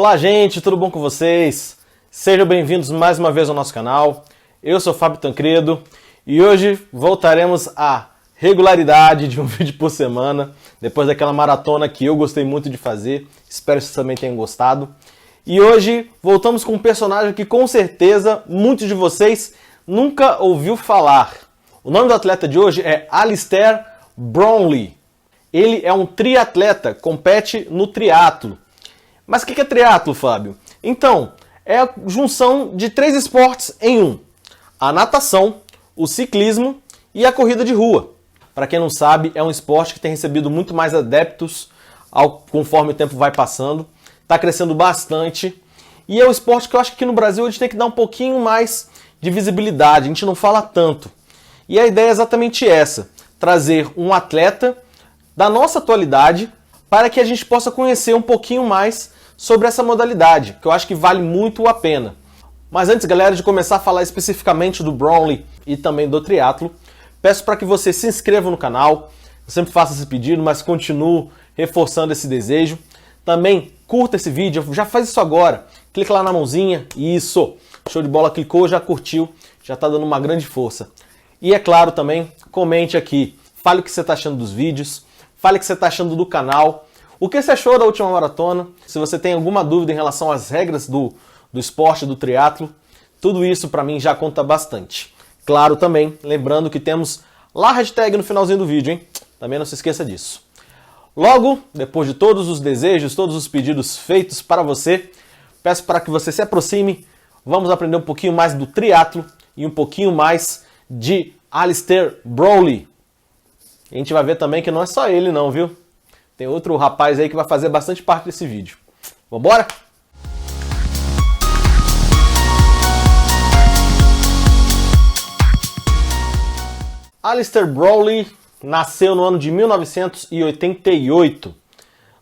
Olá gente, tudo bom com vocês? Sejam bem-vindos mais uma vez ao nosso canal. Eu sou Fábio Tancredo e hoje voltaremos à regularidade de um vídeo por semana, depois daquela maratona que eu gostei muito de fazer, espero que vocês também tenham gostado. E hoje voltamos com um personagem que com certeza muitos de vocês nunca ouviu falar. O nome do atleta de hoje é Alistair Brownlee. Ele é um triatleta, compete no triatlo. Mas o que é triatlo, Fábio? Então, é a junção de 3 esportes em um. A natação, o ciclismo e a corrida de rua. Para quem não sabe, é um esporte que tem recebido muito mais adeptos conforme o tempo vai passando. Está crescendo bastante. E é um esporte que eu acho que aqui no Brasil a gente tem que dar um pouquinho mais de visibilidade. A gente não fala tanto. E a ideia é exatamente essa. Trazer um atleta da nossa atualidade para que a gente possa conhecer um pouquinho mais sobre essa modalidade, que eu acho que vale muito a pena. Mas antes, galera, de começar a falar especificamente do Brownlee e também do triatlo, peço para que você se inscreva no canal. Eu sempre faço esse pedido, mas continuo reforçando esse desejo. Também curta esse vídeo, já faz isso agora. Clica lá na mãozinha, isso, show de bola, clicou, já curtiu, já está dando uma grande força. E é claro também, comente aqui, fale o que você está achando dos vídeos, fale o que você está achando do canal, o que você achou da última maratona, se você tem alguma dúvida em relação às regras do esporte, do triatlo, tudo isso para mim já conta bastante. Claro também, lembrando que temos lá a hashtag no finalzinho do vídeo, hein? Também não se esqueça disso. Logo, depois de todos os desejos, todos os pedidos feitos para você, peço para que você se aproxime, vamos aprender um pouquinho mais do triatlo e um pouquinho mais de Alistair Brownlee. A gente vai ver também que não é só ele não, viu? Tem outro rapaz aí que vai fazer bastante parte desse vídeo. Vambora? Alistair Brownlee nasceu no ano de 1988,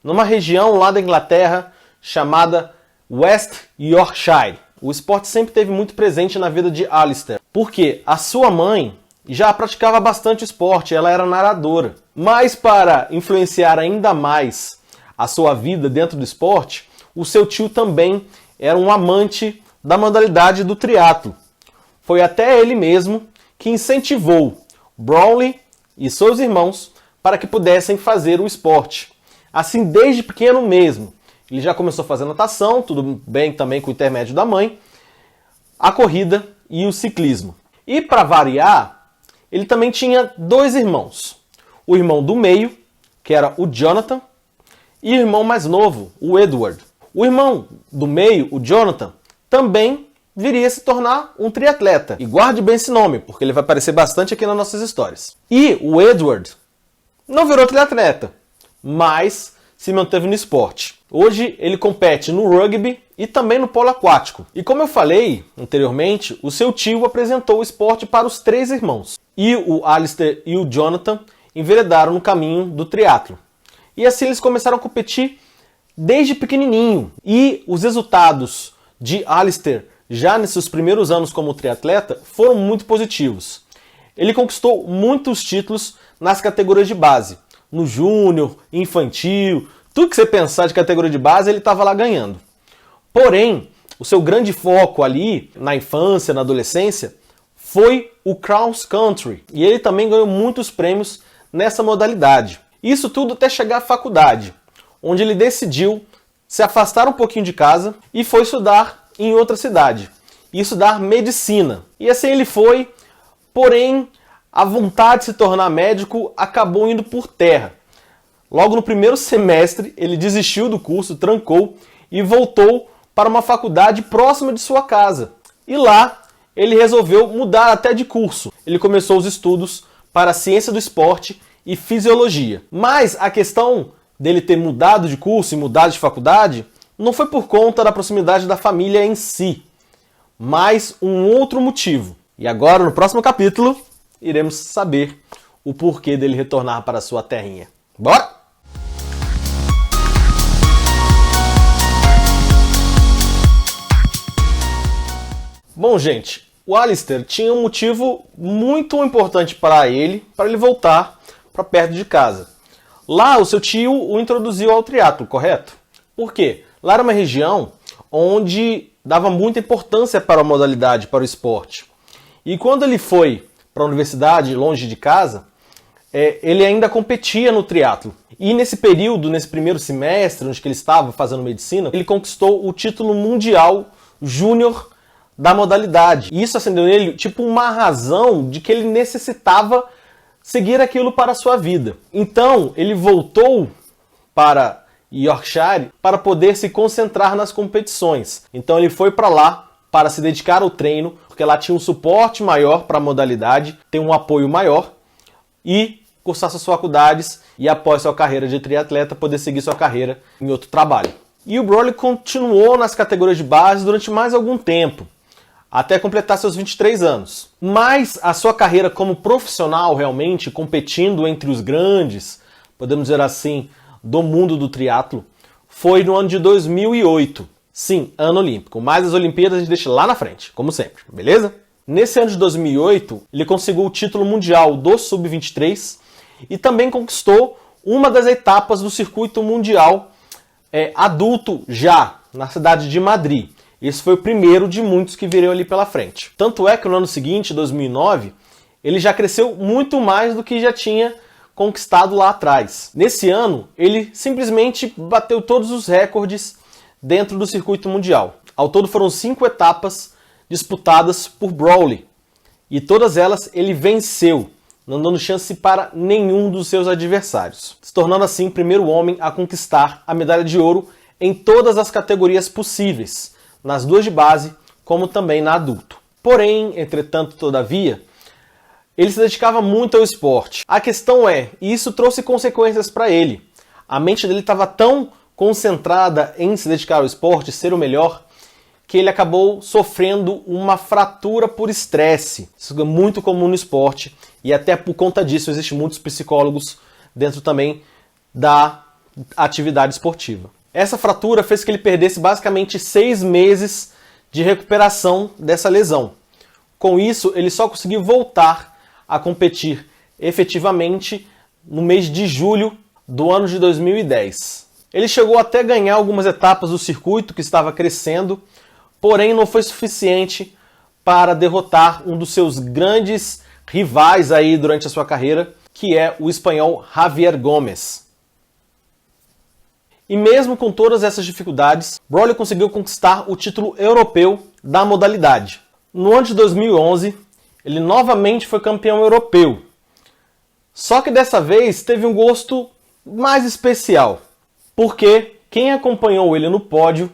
numa região lá da Inglaterra chamada West Yorkshire. O esporte sempre esteve muito presente na vida de Alistair, porque a sua mãe já praticava bastante esporte, ela era nadadora. Mas para influenciar ainda mais a sua vida dentro do esporte, o seu tio também era um amante da modalidade do triatlo. Foi até ele mesmo que incentivou Brownlee e seus irmãos para que pudessem fazer o esporte. Assim, desde pequeno mesmo. Ele já começou a fazer natação, tudo bem também com o intermédio da mãe, a corrida e o ciclismo. E para variar, ele também tinha 2 irmãos. O irmão do meio, que era o Jonathan, e o irmão mais novo, o Edward. O irmão do meio, o Jonathan, também viria a se tornar um triatleta. E guarde bem esse nome, porque ele vai aparecer bastante aqui nas nossas histórias. E o Edward não virou triatleta, mas se manteve no esporte. Hoje ele compete no rugby e também no polo aquático. E como eu falei anteriormente, o seu tio apresentou o esporte para os 3 irmãos. E o Alistair e o Jonathan enveredaram no caminho do triatlo. E assim eles começaram a competir desde pequenininho. E os resultados de Alistair, já nesses primeiros anos como triatleta, foram muito positivos. Ele conquistou muitos títulos nas categorias de base. No júnior, infantil, tudo que você pensar de categoria de base, ele estava lá ganhando. Porém, o seu grande foco ali, na infância, na adolescência, foi o cross country. E ele também ganhou muitos prêmios nessa modalidade. Isso tudo até chegar à faculdade, onde ele decidiu se afastar um pouquinho de casa e foi estudar em outra cidade. E estudar medicina. E assim ele foi, porém, a vontade de se tornar médico acabou indo por terra. Logo no primeiro semestre, ele desistiu do curso, trancou e voltou para uma faculdade próxima de sua casa. E lá, ele resolveu mudar até de curso. Ele começou os estudos para a ciência do esporte e fisiologia. Mas a questão dele ter mudado de curso e mudado de faculdade não foi por conta da proximidade da família em si, mas um outro motivo. E agora, no próximo capítulo, iremos saber o porquê dele retornar para a sua terrinha. Bora! Bom, gente, o Alistair tinha um motivo muito importante para ele voltar para perto de casa. Lá, o seu tio o introduziu ao triatlo, correto? Por quê? Lá era uma região onde dava muita importância para a modalidade, para o esporte. E quando ele foi para a universidade, longe de casa, ele ainda competia no triatlo. E nesse período, nesse primeiro semestre, onde ele estava fazendo medicina, ele conquistou o título mundial júnior da modalidade. E isso acendeu nele tipo uma razão de que ele necessitava seguir aquilo para a sua vida. Então, ele voltou para Yorkshire para poder se concentrar nas competições. Então ele foi para lá para se dedicar ao treino, porque lá tinha um suporte maior para a modalidade, tem um apoio maior, e cursar suas faculdades e após sua carreira de triatleta poder seguir sua carreira em outro trabalho. E o Brownlee continuou nas categorias de base durante mais algum tempo, até completar seus 23 anos. Mas a sua carreira como profissional, realmente, competindo entre os grandes, podemos dizer assim, do mundo do triatlo, foi no ano de 2008. Sim, ano olímpico. Mas as Olimpíadas a gente deixa lá na frente, como sempre, beleza? Nesse ano de 2008, ele conseguiu o título mundial do Sub-23 e também conquistou uma das etapas do circuito mundial adulto já, na cidade de Madrid. Esse foi o primeiro de muitos que viriam ali pela frente. Tanto é que no ano seguinte, 2009, ele já cresceu muito mais do que já tinha conquistado lá atrás. Nesse ano, ele simplesmente bateu todos os recordes dentro do circuito mundial. Ao todo foram 5 etapas disputadas por Brownlee. E todas elas ele venceu, não dando chance para nenhum dos seus adversários, se tornando assim o primeiro homem a conquistar a medalha de ouro em todas as categorias possíveis, nas duas de base, como também na adulto. Porém, entretanto, todavia, ele se dedicava muito ao esporte. A questão e isso trouxe consequências para ele. A mente dele estava tão concentrada em se dedicar ao esporte, ser o melhor, que ele acabou sofrendo uma fratura por estresse. Isso é muito comum no esporte e até por conta disso existem muitos psicólogos dentro também da atividade esportiva. Essa fratura fez que ele perdesse basicamente 6 meses de recuperação dessa lesão. Com isso, ele só conseguiu voltar a competir efetivamente no mês de julho do ano de 2010. Ele chegou até a ganhar algumas etapas do circuito que estava crescendo, porém não foi suficiente para derrotar um dos seus grandes rivais aí durante a sua carreira, que é o espanhol Javier Gómez. E mesmo com todas essas dificuldades, Brownlee conseguiu conquistar o título europeu da modalidade. No ano de 2011, ele novamente foi campeão europeu. Só que dessa vez teve um gosto mais especial, porque quem acompanhou ele no pódio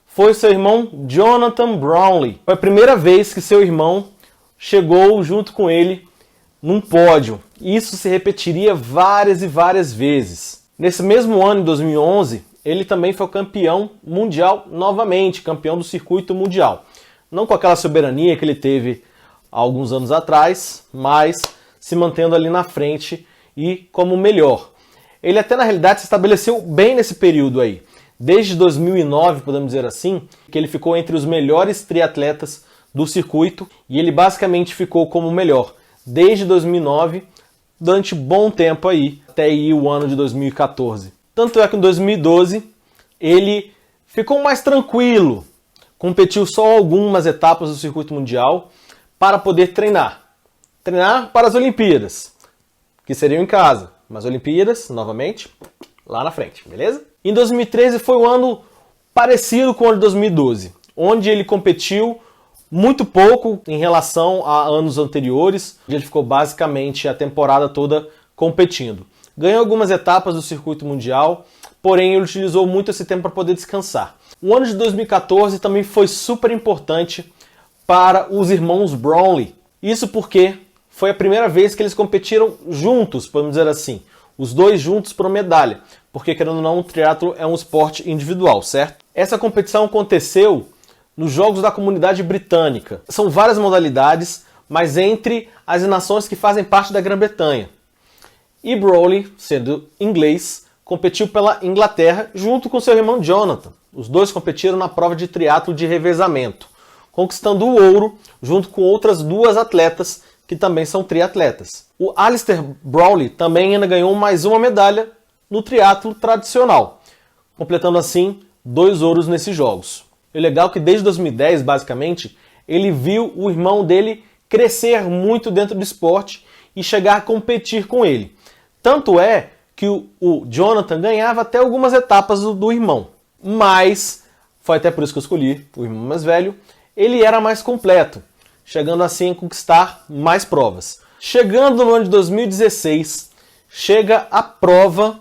foi seu irmão Jonathan Brownlee. Foi a primeira vez que seu irmão chegou junto com ele num pódio. Isso se repetiria várias e várias vezes. Nesse mesmo ano, em 2011, ele também foi campeão mundial novamente, campeão do circuito mundial. Não com aquela soberania que ele teve há alguns anos atrás, mas se mantendo ali na frente e como melhor. Ele até na realidade se estabeleceu bem nesse período aí. Desde 2009, podemos dizer assim, que ele ficou entre os melhores triatletas do circuito e ele basicamente ficou como melhor desde 2009, durante bom tempo aí, até aí o ano de 2014. Tanto é que em 2012 ele ficou mais tranquilo, competiu só algumas etapas do circuito mundial para poder treinar. Treinar para as Olimpíadas, que seriam em casa, mas Olimpíadas, novamente, lá na frente, beleza? Em 2013 foi um ano parecido com o ano de 2012, onde ele competiu muito pouco em relação a anos anteriores, onde ele ficou basicamente a temporada toda competindo. Ganhou algumas etapas do circuito mundial, porém ele utilizou muito esse tempo para poder descansar. O ano de 2014 também foi super importante para os irmãos Brownlee. Isso porque foi a primeira vez que eles competiram juntos, podemos dizer assim. Os dois juntos por uma medalha, porque querendo ou não, o triatlo é um esporte individual, certo? Essa competição aconteceu nos Jogos da Comunidade Britânica. São várias modalidades, mas entre as nações que fazem parte da Grã-Bretanha. E Brownlee, sendo inglês, competiu pela Inglaterra junto com seu irmão Jonathan. Os dois competiram na prova de triatlo de revezamento, conquistando o ouro junto com outras duas atletas que também são triatletas. O Alistair Brownlee também ainda ganhou mais uma medalha no triatlo tradicional, completando assim 2 ouros nesses jogos. E o legal é que desde 2010, basicamente, ele viu o irmão dele crescer muito dentro do esporte e chegar a competir com ele. Tanto é que o Jonathan ganhava até algumas etapas do irmão. Mas, foi até por isso que eu escolhi o irmão mais velho, ele era mais completo, chegando assim a conquistar mais provas. Chegando no ano de 2016, chega a prova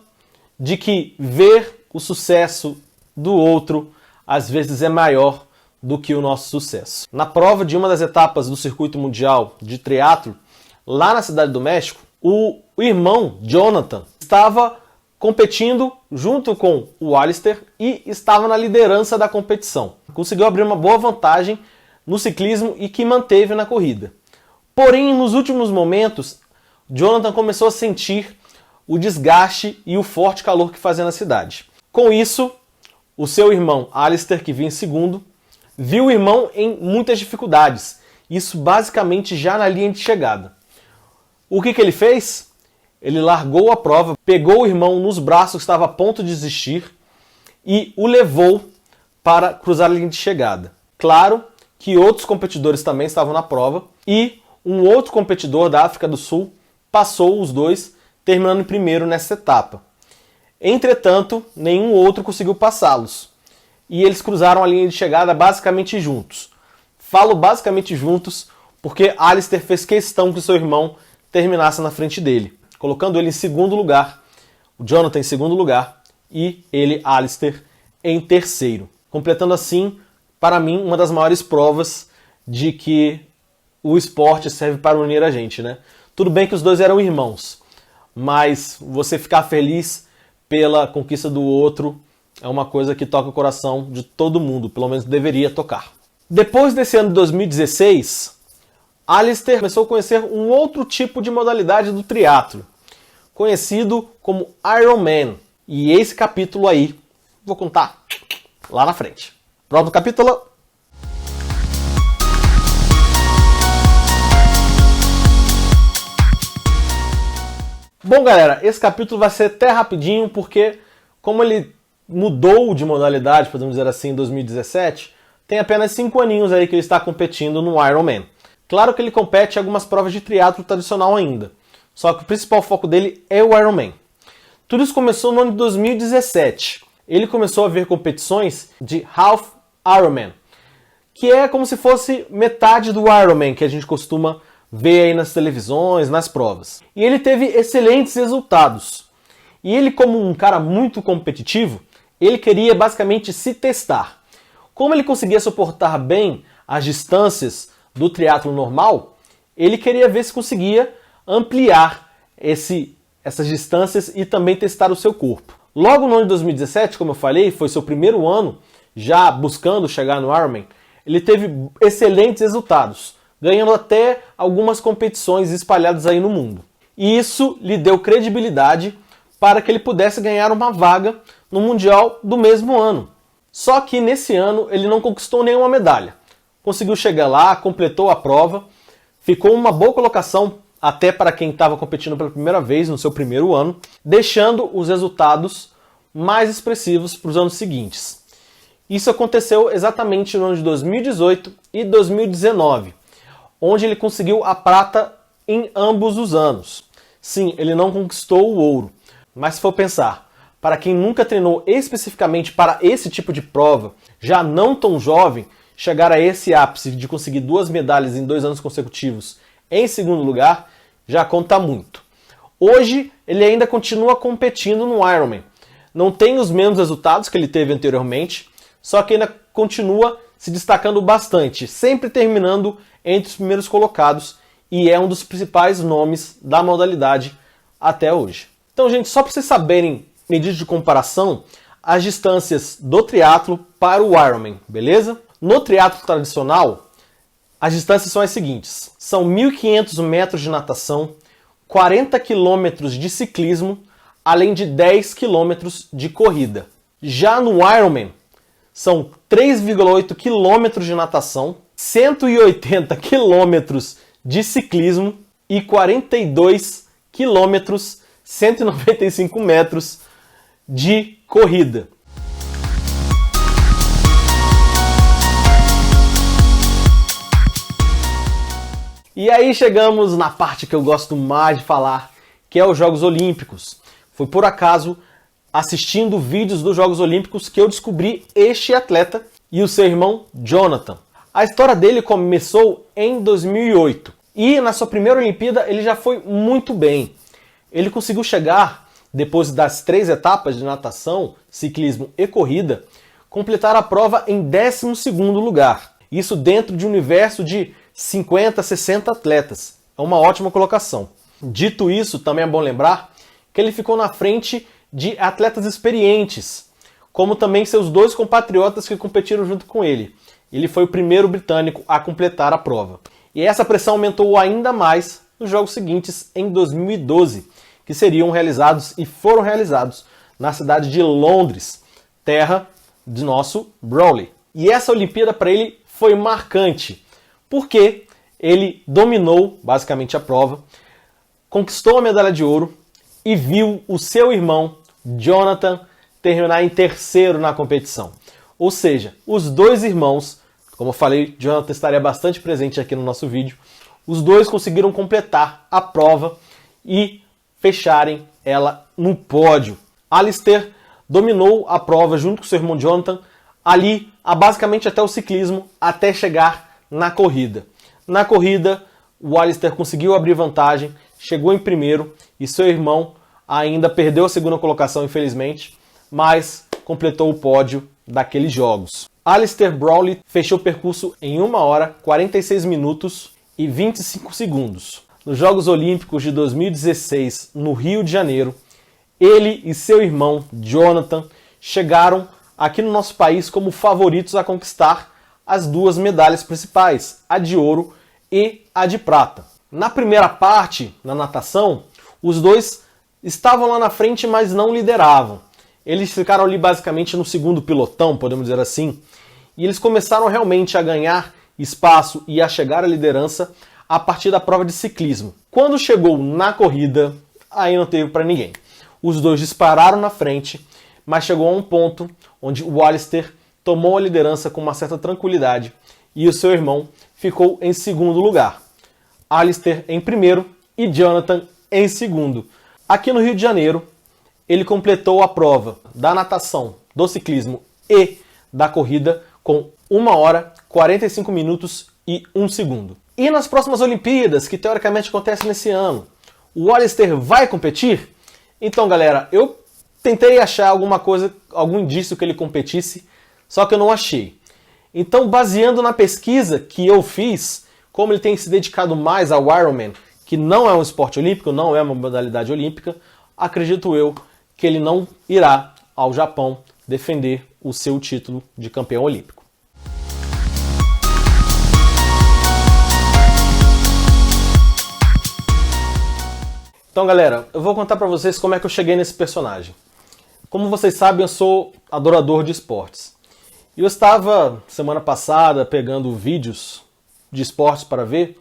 de que ver o sucesso do outro às vezes é maior do que o nosso sucesso. Na prova de uma das etapas do circuito mundial de triatlo, lá na Cidade do México, o irmão Jonathan estava competindo junto com o Alistair e estava na liderança da competição. Conseguiu abrir uma boa vantagem no ciclismo e que manteve na corrida. Porém, nos últimos momentos, Jonathan começou a sentir o desgaste e o forte calor que fazia na cidade. Com isso, o seu irmão Alistair, que vinha em segundo, viu o irmão em muitas dificuldades. Isso basicamente já na linha de chegada. O que ele fez? Ele largou a prova, pegou o irmão nos braços, que estava a ponto de desistir, e o levou para cruzar a linha de chegada. Claro que outros competidores também estavam na prova, e um outro competidor da África do Sul passou os dois, terminando em primeiro nessa etapa. Entretanto, nenhum outro conseguiu passá-los. E eles cruzaram a linha de chegada basicamente juntos. Falo basicamente juntos porque Alistair fez questão que seu irmão terminasse na frente dele, colocando ele em segundo lugar, o Jonathan em segundo lugar e ele, Alistair, em terceiro. Completando assim, para mim, uma das maiores provas de que o esporte serve para unir a gente, né? Tudo bem que os dois eram irmãos, mas você ficar feliz pela conquista do outro é uma coisa que toca o coração de todo mundo, pelo menos deveria tocar. Depois desse ano de 2016, Alistair começou a conhecer um outro tipo de modalidade do triatlo, conhecido como Ironman. E esse capítulo aí, vou contar lá na frente. Próximo capítulo. Bom, galera, esse capítulo vai ser até rapidinho, porque como ele mudou de modalidade, podemos dizer assim, em 2017, tem apenas 5 aninhos aí que ele está competindo no Ironman. Claro que ele compete em algumas provas de triatlo tradicional ainda, só que o principal foco dele é o Ironman. Tudo isso começou no ano de 2017. Ele começou a ver competições de Half Ironman, que é como se fosse metade do Ironman que a gente costuma ver aí nas televisões, nas provas. E ele teve excelentes resultados. E ele, como um cara muito competitivo, ele queria basicamente se testar. Como ele conseguia suportar bem as distâncias do triatlo normal, ele queria ver se conseguia ampliar essas distâncias e também testar o seu corpo. Logo no ano de 2017, como eu falei, foi seu primeiro ano já buscando chegar no Ironman, ele teve excelentes resultados, ganhando até algumas competições espalhadas aí no mundo. E isso lhe deu credibilidade para que ele pudesse ganhar uma vaga no Mundial do mesmo ano. Só que nesse ano ele não conquistou nenhuma medalha. Conseguiu chegar lá, completou a prova, ficou uma boa colocação até para quem estava competindo pela primeira vez no seu primeiro ano, deixando os resultados mais expressivos para os anos seguintes. Isso aconteceu exatamente no ano de 2018 e 2019, onde ele conseguiu a prata em ambos os anos. Sim, ele não conquistou o ouro, mas se for pensar, para quem nunca treinou especificamente para esse tipo de prova, já não tão jovem, chegar a esse ápice de conseguir 2 medalhas em 2 anos consecutivos em segundo lugar, já conta muito. Hoje, ele ainda continua competindo no Ironman. Não tem os mesmos resultados que ele teve anteriormente, só que ainda continua se destacando bastante, sempre terminando entre os primeiros colocados e é um dos principais nomes da modalidade até hoje. Então, gente, só para vocês saberem, medidas de comparação, as distâncias do triatlo para o Ironman, beleza? No triatlo tradicional, as distâncias são as seguintes. São 1.500 metros de natação, 40 quilômetros de ciclismo, além de 10 quilômetros de corrida. Já no Ironman, são 3,8 quilômetros de natação, 180 quilômetros de ciclismo e 42 quilômetros, 195 metros de corrida. E aí chegamos na parte que eu gosto mais de falar, que é os Jogos Olímpicos. Foi por acaso assistindo vídeos dos Jogos Olímpicos que eu descobri este atleta e o seu irmão Jonathan. A história dele começou em 2008 e na sua primeira Olimpíada ele já foi muito bem. Ele conseguiu chegar, depois das 3 etapas de natação, ciclismo e corrida, completar a prova em 12º lugar. Isso dentro de um universo de 50, 60 atletas. É uma ótima colocação. Dito isso, também é bom lembrar que ele ficou na frente de atletas experientes, como também seus 2 compatriotas que competiram junto com ele. Ele foi o primeiro britânico a completar a prova. E essa pressão aumentou ainda mais nos jogos seguintes, em 2012, que seriam realizados e foram realizados na cidade de Londres, terra de nosso Brawley. E essa Olimpíada para ele foi marcante, porque ele dominou basicamente a prova, conquistou a medalha de ouro e viu o seu irmão Jonathan terminar em 3º na competição. Ou seja, os 2 irmãos, como eu falei, Jonathan estaria bastante presente aqui no nosso vídeo, os 2 conseguiram completar a prova e fecharem ela no pódio. Alistair dominou a prova junto com seu irmão Jonathan, ali basicamente até o ciclismo, até chegar na corrida. Na corrida, o Alistair conseguiu abrir vantagem, chegou em primeiro e seu irmão ainda perdeu a 2ª colocação, infelizmente, mas completou o pódio daqueles jogos. Alistair Brawley fechou o percurso em 1 hora, 46 minutos e 25 segundos. Nos Jogos Olímpicos de 2016, no Rio de Janeiro, ele e seu irmão Jonathan chegaram aqui no nosso país como favoritos a conquistar as 2 medalhas principais, a de ouro e a de prata. Na primeira parte, na natação, os 2 estavam lá na frente, mas não lideravam. Eles ficaram ali basicamente no 2º pelotão, podemos dizer assim, e eles começaram realmente a ganhar espaço e a chegar à liderança a partir da prova de ciclismo. Quando chegou na corrida, aí não teve para ninguém. Os 2 dispararam na frente, mas chegou a um ponto onde o Alistair tomou a liderança com uma certa tranquilidade e o seu irmão ficou em 2º lugar. Alistair em primeiro e Jonathan em 2º. Aqui no Rio de Janeiro, ele completou a prova da natação, do ciclismo e da corrida com 1 hora, 45 minutos e 1 segundo. E nas próximas Olimpíadas, que teoricamente acontecem nesse ano, o Alistair vai competir? Então, galera, eu tentei achar alguma coisa, algum indício que ele competisse, só que eu não achei. Então, baseando na pesquisa que eu fiz, como ele tem se dedicado mais ao Ironman, que não é um esporte olímpico, não é uma modalidade olímpica, acredito eu que ele não irá ao Japão defender o seu título de campeão olímpico. Então, galera, eu vou contar pra vocês como é que eu cheguei nesse personagem. Como vocês sabem, eu sou adorador de esportes. E eu estava, semana passada, pegando vídeos de esportes para ver,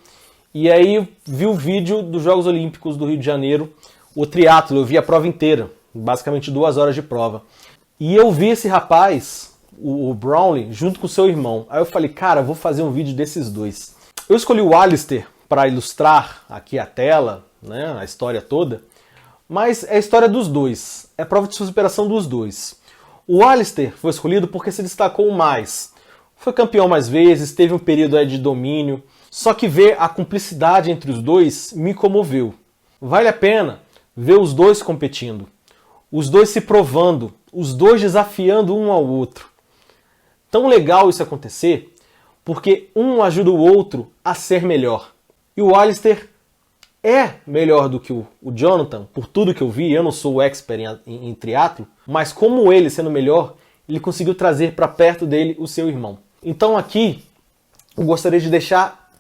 e aí vi o vídeo dos Jogos Olímpicos do Rio de Janeiro, o triatlo, eu vi a prova inteira, basicamente 2 horas de prova. E eu vi esse rapaz, o Brawley, junto com seu irmão. Aí eu falei, cara, eu vou fazer um vídeo desses 2. Eu escolhi o Alistair para ilustrar aqui a tela, né, a história toda, mas é a história dos 2, é a prova de superação dos 2. O Alistair foi escolhido porque se destacou mais, foi campeão mais vezes, teve um período aí de domínio, só que ver a cumplicidade entre os 2 me comoveu. Vale a pena ver os 2 competindo, os 2 se provando, os 2 desafiando um ao outro. Tão legal isso acontecer, porque um ajuda o outro a ser melhor. E o Alistair é melhor do que o Jonathan, por tudo que eu vi. Eu não sou o expert em triatlo, mas como ele sendo melhor, ele conseguiu trazer para perto dele o seu irmão. Então aqui eu gostaria de deixar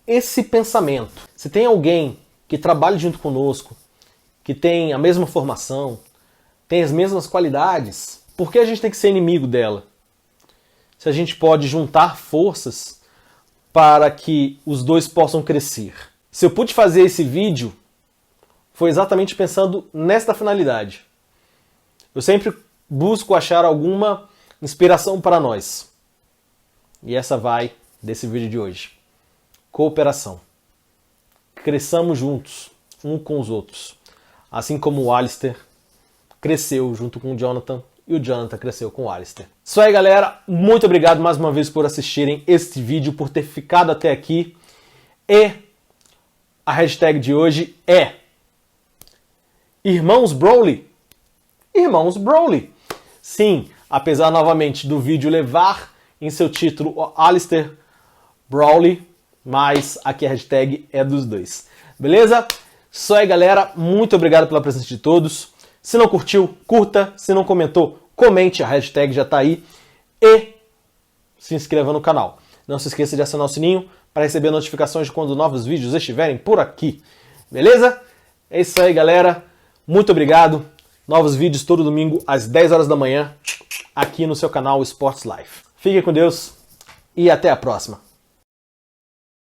esse pensamento. Se tem alguém que trabalha junto conosco, que tem a mesma formação, tem as mesmas qualidades, por que a gente tem que ser inimigo dela? Se a gente pode juntar forças para que os 2 possam crescer. Se eu pude fazer esse vídeo, foi exatamente pensando nesta finalidade. Eu sempre busco achar alguma inspiração para nós. E essa vai desse vídeo de hoje. Cooperação. cresçamos juntos, um com os outros. Assim como o Alistair cresceu junto com o Jonathan e o Jonathan cresceu com o Alistair. Isso aí, galera. Muito obrigado mais uma vez por assistirem este vídeo, por ter ficado até aqui. E a hashtag de hoje é Irmãos Broly. Irmãos Broly. Sim, apesar novamente do vídeo levar em seu título Alistair Broly, mas aqui a hashtag é dos dois. Beleza? Isso aí, galera. Muito obrigado pela presença de todos. Se não curtiu, curta. Se não comentou, comente. A hashtag já tá aí. E se inscreva no canal. Não se esqueça de acionar o sininho para receber notificações de quando novos vídeos estiverem por aqui. Beleza? É isso aí, galera. Muito obrigado. Novos vídeos todo domingo às 10 horas da manhã aqui no seu canal Sports Life. Fiquem com Deus e até a próxima.